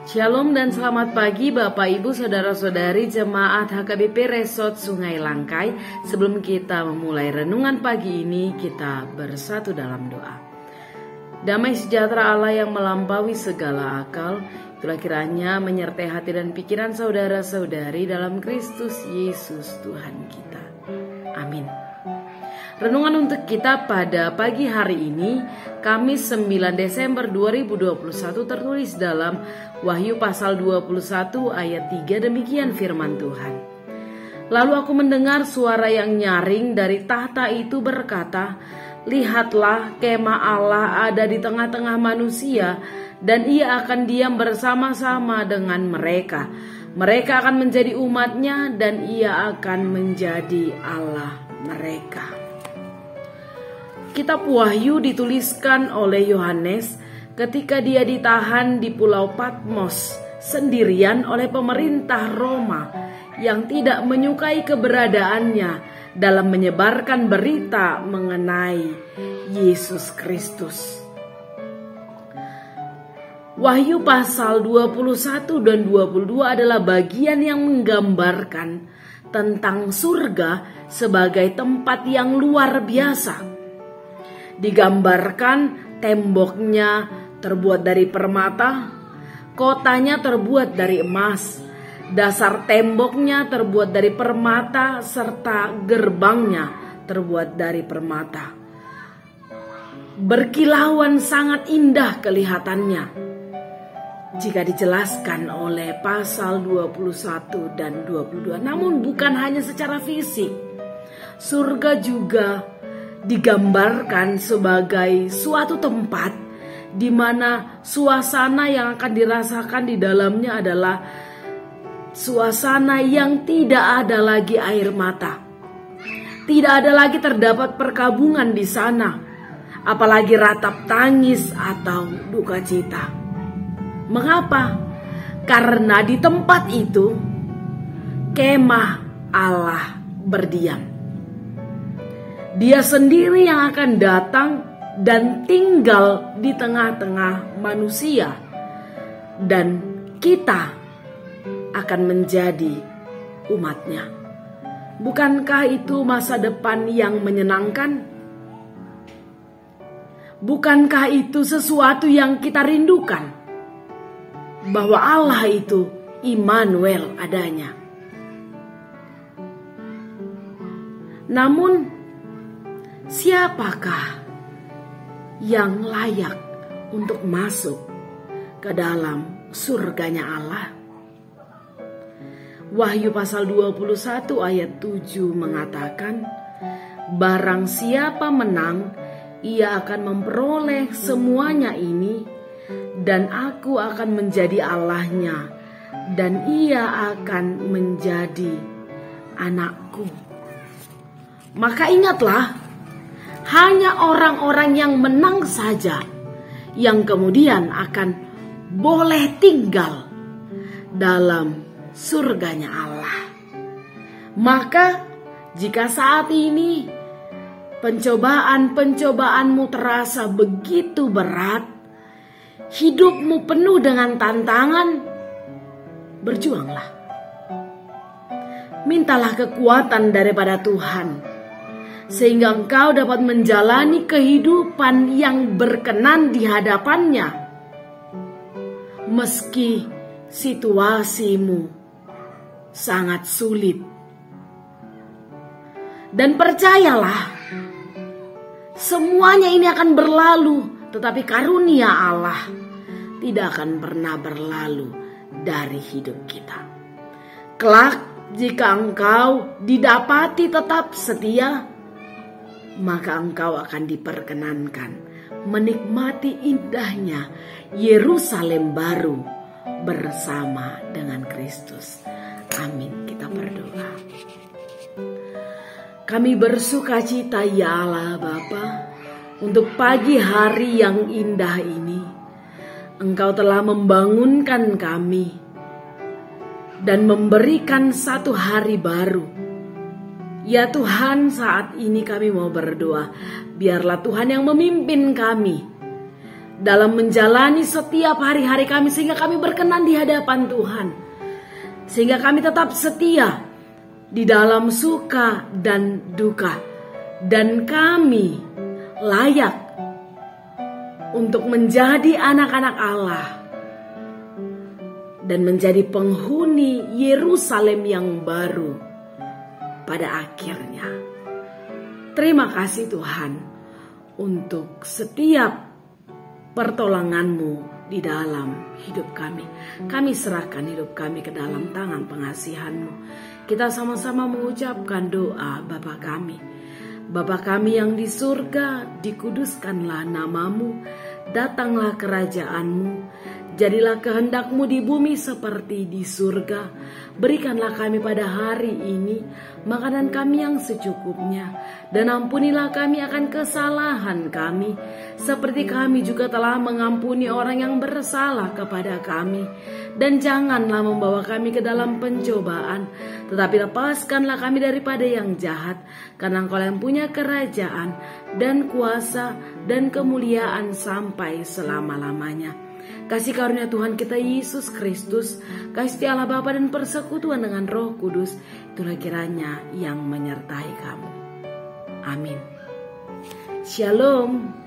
Shalom dan selamat pagi Bapak Ibu Saudara-saudari Jemaat HKBP Resort Sungai Langkai. Sebelum kita memulai renungan pagi ini, kita bersatu dalam doa. Damai sejahtera Allah yang melampaui segala akal, itulah kiranya menyertai hati dan pikiran saudara-saudari dalam Kristus Yesus Tuhan kita. Amin. Renungan untuk kita pada pagi hari ini, Kamis 9 Desember 2021, tertulis dalam Wahyu pasal 21 ayat 3, demikian firman Tuhan. Lalu aku mendengar suara yang nyaring dari tahta itu berkata, "Lihatlah, kemah Allah ada di tengah-tengah manusia, dan ia akan diam bersama-sama dengan mereka. Mereka akan menjadi umatnya, dan ia akan menjadi Allah mereka." Kitab Wahyu dituliskan oleh Yohanes ketika dia ditahan di Pulau Patmos sendirian oleh pemerintah Roma yang tidak menyukai keberadaannya dalam menyebarkan berita mengenai Yesus Kristus. Wahyu pasal 21 dan 22 adalah bagian yang menggambarkan tentang surga sebagai tempat yang luar biasa. Digambarkan temboknya terbuat dari permata, kotanya terbuat dari emas, dasar temboknya terbuat dari permata, serta gerbangnya terbuat dari permata. Berkilauan sangat indah kelihatannya jika dijelaskan oleh pasal 21 dan 22. Namun bukan hanya secara fisik, surga juga digambarkan sebagai suatu tempat di mana suasana yang akan dirasakan di dalamnya adalah suasana yang tidak ada lagi air mata. Tidak ada lagi terdapat perkabungan di sana, apalagi ratap tangis atau duka cita. Mengapa? Karena di tempat itu kemah Allah berdiam. Dia sendiri yang akan datang dan tinggal di tengah-tengah manusia, dan kita akan menjadi umatnya. Bukankah itu masa depan yang menyenangkan? Bukankah itu sesuatu yang kita rindukan? Bahwa Allah itu Immanuel adanya. Namun, siapakah yang layak untuk masuk ke dalam surganya Allah? Wahyu pasal 21 ayat 7 mengatakan, "Barang siapa menang, ia akan memperoleh semuanya ini, dan aku akan menjadi Allahnya, dan ia akan menjadi anakku." Maka ingatlah, hanya orang-orang yang menang saja yang kemudian akan boleh tinggal dalam surganya Allah. Maka jika saat ini pencobaan-pencobaanmu terasa begitu berat, hidupmu penuh dengan tantangan, berjuanglah. Mintalah kekuatan daripada Tuhan, sehingga engkau dapat menjalani kehidupan yang berkenan di hadapannya, meski situasimu sangat sulit. Dan percayalah, semuanya ini akan berlalu, tetapi karunia Allah tidak akan pernah berlalu dari hidup kita. Kelak, jika engkau didapati tetap setia, maka engkau akan diperkenankan menikmati indahnya Yerusalem baru bersama dengan Kristus. Amin. Kita berdoa. Kami bersukacita ya Allah Bapa, untuk pagi hari yang indah ini. Engkau telah membangunkan kami dan memberikan satu hari baru. Ya Tuhan, saat ini kami mau berdoa, biarlah Tuhan yang memimpin kami. dalam menjalani setiap hari-hari kami, sehingga kami berkenan di hadapan Tuhan, sehingga kami tetap setia di dalam suka dan duka, dan kami layak untuk menjadi anak-anak Allah dan menjadi penghuni Yerusalem yang baru pada akhirnya. Terima kasih Tuhan untuk setiap pertolongan-Mu di dalam hidup kami. Kami serahkan hidup kami ke dalam tangan pengasihan-Mu. Kita sama-sama mengucapkan doa Bapa kami. Bapa kami yang di surga, dikuduskanlah nama-Mu, datanglah kerajaan-Mu, jadilah kehendak-Mu di bumi seperti di surga. Berikanlah kami pada hari ini makanan kami yang secukupnya, dan ampunilah kami akan kesalahan kami, seperti kami juga telah mengampuni orang yang bersalah kepada kami. Dan janganlah membawa kami ke dalam pencobaan, tetapi lepaskanlah kami daripada yang jahat, karena Engkau yang punya kerajaan dan kuasa dan kemuliaan sampai selama-lamanya. Kasih karunia Tuhan kita Yesus Kristus, kasih Allah Bapa dan persekutuan dengan Roh Kudus, itulah kiranya yang menyertai kamu. Amin. Shalom.